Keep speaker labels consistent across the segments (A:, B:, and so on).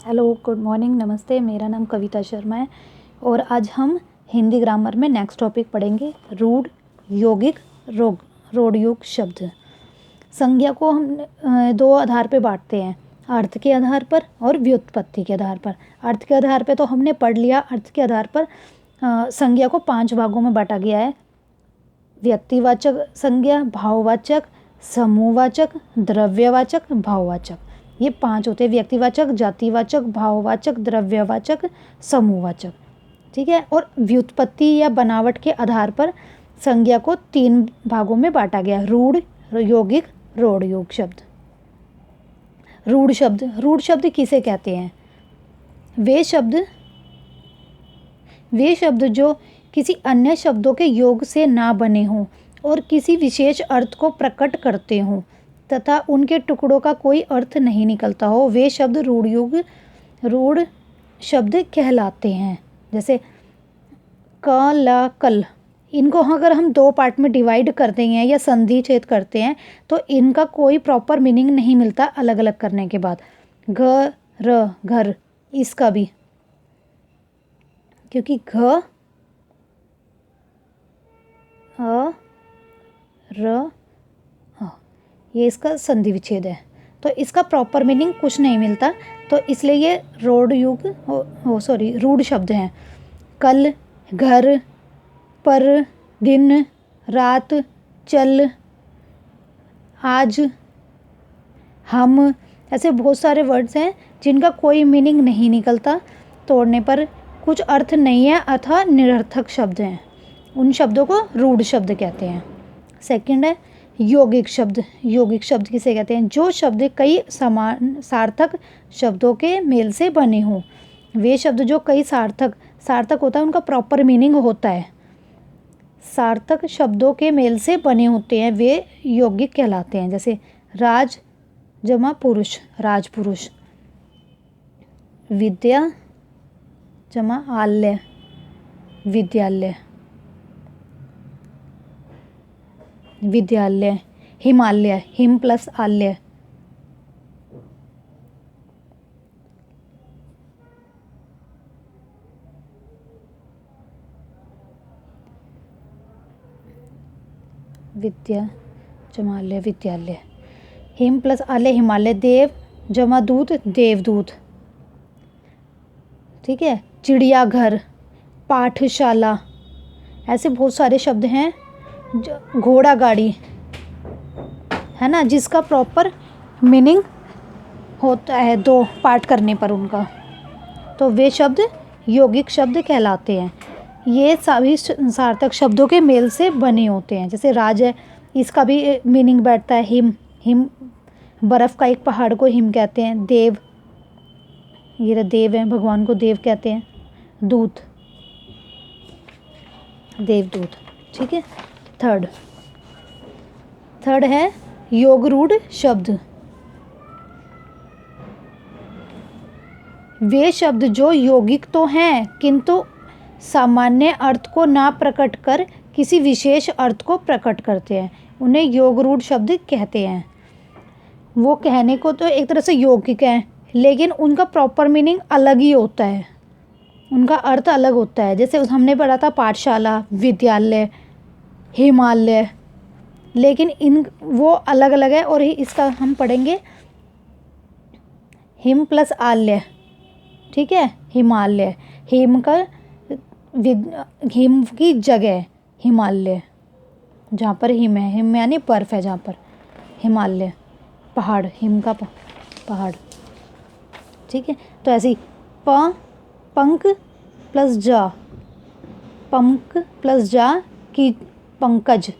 A: Hello, good morning, नमस्ते। मेरा नाम कविता शर्मा है और आज हम हिंदी ग्रामर में नेक्स्ट टॉपिक पढ़ेंगे रूढ़, यौगिक, रोडयुग शब्द। संज्ञा को हम दो आधार पे बांटते हैं, अर्थ के आधार पर और व्युत्पत्ति के आधार पर। अर्थ के आधार पे तो हमने पढ़ लिया। अर्थ के आधार पर संज्ञा को 5 भागों में बांटा गया है। व्यक्तिवाचक संज्ञा, भाववाचक, समूहवाचक, द्रव्यवाचक, भाववाचक। ये 5 होते हैं, व्यक्तिवाचक, जातिवाचक, भाववाचक, द्रव्यवाचक, समूहवाचक। ठीक है। और व्युत्पत्ति या बनावट के आधार पर संज्ञा को 3 भागों में बांटा गया, रूढ़, यौगिक, रोडयुग शब्द। रूढ़ शब्द किसे कहते हैं? वे शब्द जो किसी अन्य शब्दों के योग से ना बने हों और किसी विशेष अर्थ को प्रकट करते हों तथा उनके टुकड़ों का कोई अर्थ नहीं निकलता हो, वे शब्द रूढ़ शब्द कहलाते हैं। जैसे क, ल, कल, इनको अगर हम 2 पार्ट में डिवाइड करते हैं या संधि छेद करते हैं तो इनका कोई प्रॉपर मीनिंग नहीं मिलता अलग अलग करने के बाद। घ, र, घर, इसका भी, क्योंकि घ, अ, र, ये इसका संधि विच्छेद है तो इसका प्रॉपर मीनिंग कुछ नहीं मिलता, तो इसलिए ये रूढ़ शब्द हैं। कल, घर, पर, दिन, रात, चल, आज, हम, ऐसे बहुत सारे वर्ड्स हैं जिनका कोई मीनिंग नहीं निकलता, तोड़ने पर कुछ अर्थ नहीं है अथवा निरर्थक शब्द हैं। उन शब्दों को रूढ़ शब्द कहते हैं। सेकंड है यौगिक शब्द। यौगिक शब्द किसे कहते हैं? जो शब्द कई समान सार्थक शब्दों के मेल से बने हों। वे शब्द जो कई सार्थक होता है, उनका प्रॉपर मीनिंग होता है, सार्थक शब्दों के मेल से बने होते हैं, वे यौगिक कहलाते हैं। जैसे राज जमा पुरुष, राजपुरुष। विद्या जमा आल्य, विद्यालय। विद्यालय। हिमालय, हिम प्लस आल्य। विद्या जमालय, विद्यालय। हिम प्लस आल्य, हिमालय। देव जमा दूत, देवदूत। ठीक है। चिड़ियाघर, पाठशाला, ऐसे बहुत सारे शब्द हैं। घोड़ा गाड़ी है ना, जिसका प्रॉपर मीनिंग होता है 2 पार्ट करने पर उनका, तो वे शब्द यौगिक शब्द कहलाते हैं। ये सभी सार्थक शब्दों के मेल से बने होते हैं। जैसे राज है, इसका भी मीनिंग बैठता है हिम, बर्फ़ का एक पहाड़ को हिम कहते हैं। देव, ये देव है, भगवान को देव कहते हैं। दूत, देवदूत। ठीक है। थर्ड है योगरूढ़ शब्द। वे शब्द जो यौगिक तो हैं किंतु सामान्य अर्थ को ना प्रकट कर किसी विशेष अर्थ को प्रकट करते हैं, उन्हें योगरूढ़ शब्द कहते हैं। वो कहने को तो एक तरह से यौगिक हैं, लेकिन उनका प्रॉपर मीनिंग अलग ही होता है, उनका अर्थ अलग होता है। जैसे हमने पढ़ा था पाठशाला, विद्यालय, हिमालय, लेकिन वो अलग अलग है। और इसका हम पढ़ेंगे हिम प्लस आल्य। ठीक है। हिमालय, हिम की जगह हिमालय, जहाँ पर हिम है, हिम यानी बर्फ है जहाँ पर, हिमालय पहाड़, हिम का पहाड़। ठीक है। तो ऐसे ही पंख प्लस जा, पंख प्लस जा की पंकज,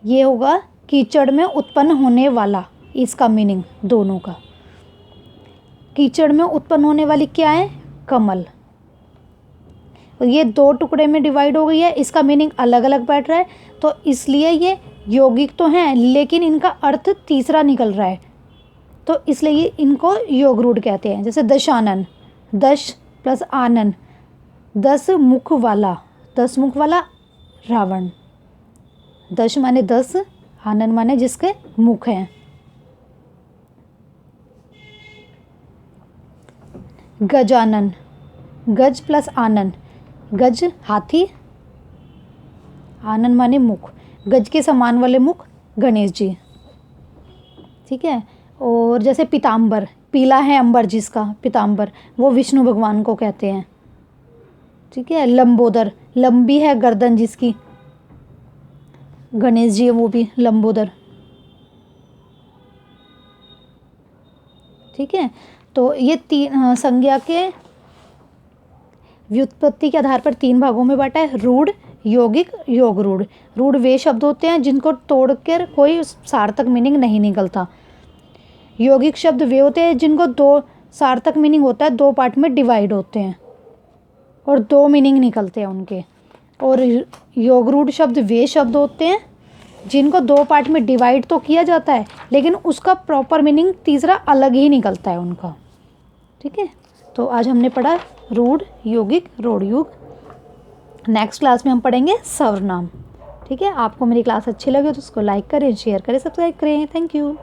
A: ये होगा कीचड़ में उत्पन्न होने वाला, इसका मीनिंग दोनों का। कीचड़ में उत्पन्न होने वाली क्या है? कमल। ये 2 टुकड़े में डिवाइड हो गई है, इसका मीनिंग अलग अलग बैठ रहा है, तो इसलिए ये यौगिक तो हैं लेकिन इनका अर्थ तीसरा निकल रहा है, तो इसलिए इनको योगरूढ़ कहते हैं। जैसे दशानन, दश प्लस आनन, 10 मुख वाला रावण। दश माने 10, आनन माने जिसके मुख हैं। गजानन, गज प्लस आनन, गज हाथी, आनन माने मुख, गज के समान वाले मुख गणेश जी, ठीक है। और जैसे पीताम्बर, पीला है अंबर जिसका, पीताम्बर, वो विष्णु भगवान को कहते हैं, ठीक है। लंबोदर, लंबी है गर्दन जिसकी, गणेश जी है वो भी लंबोदर, ठीक है। तो ये तीन संज्ञा के व्युत्पत्ति के आधार पर 3 भागों में बांटा है, रूढ़, यौगिक, योग रूढ़। रूढ़ वे शब्द होते हैं जिनको तोड़कर कोई सार्थक मीनिंग नहीं निकलता। यौगिक शब्द वे होते हैं जिनको 2 सार्थक मीनिंग होता है, 2 पार्ट में डिवाइड होते हैं और 2 मीनिंग निकलते हैं उनके। और योग रूढ़ शब्द वे शब्द होते हैं जिनको 2 पार्ट में डिवाइड तो किया जाता है लेकिन उसका प्रॉपर मीनिंग तीसरा अलग ही निकलता है उनका, ठीक है। तो आज हमने पढ़ा रूढ़, यौगिक, रूढ़ युग। नेक्स्ट क्लास में हम पढ़ेंगे सर्वनाम, ठीक है। आपको मेरी क्लास अच्छी लगे तो उसको लाइक करें, शेयर करें, सब्सक्राइब करें। Thank you.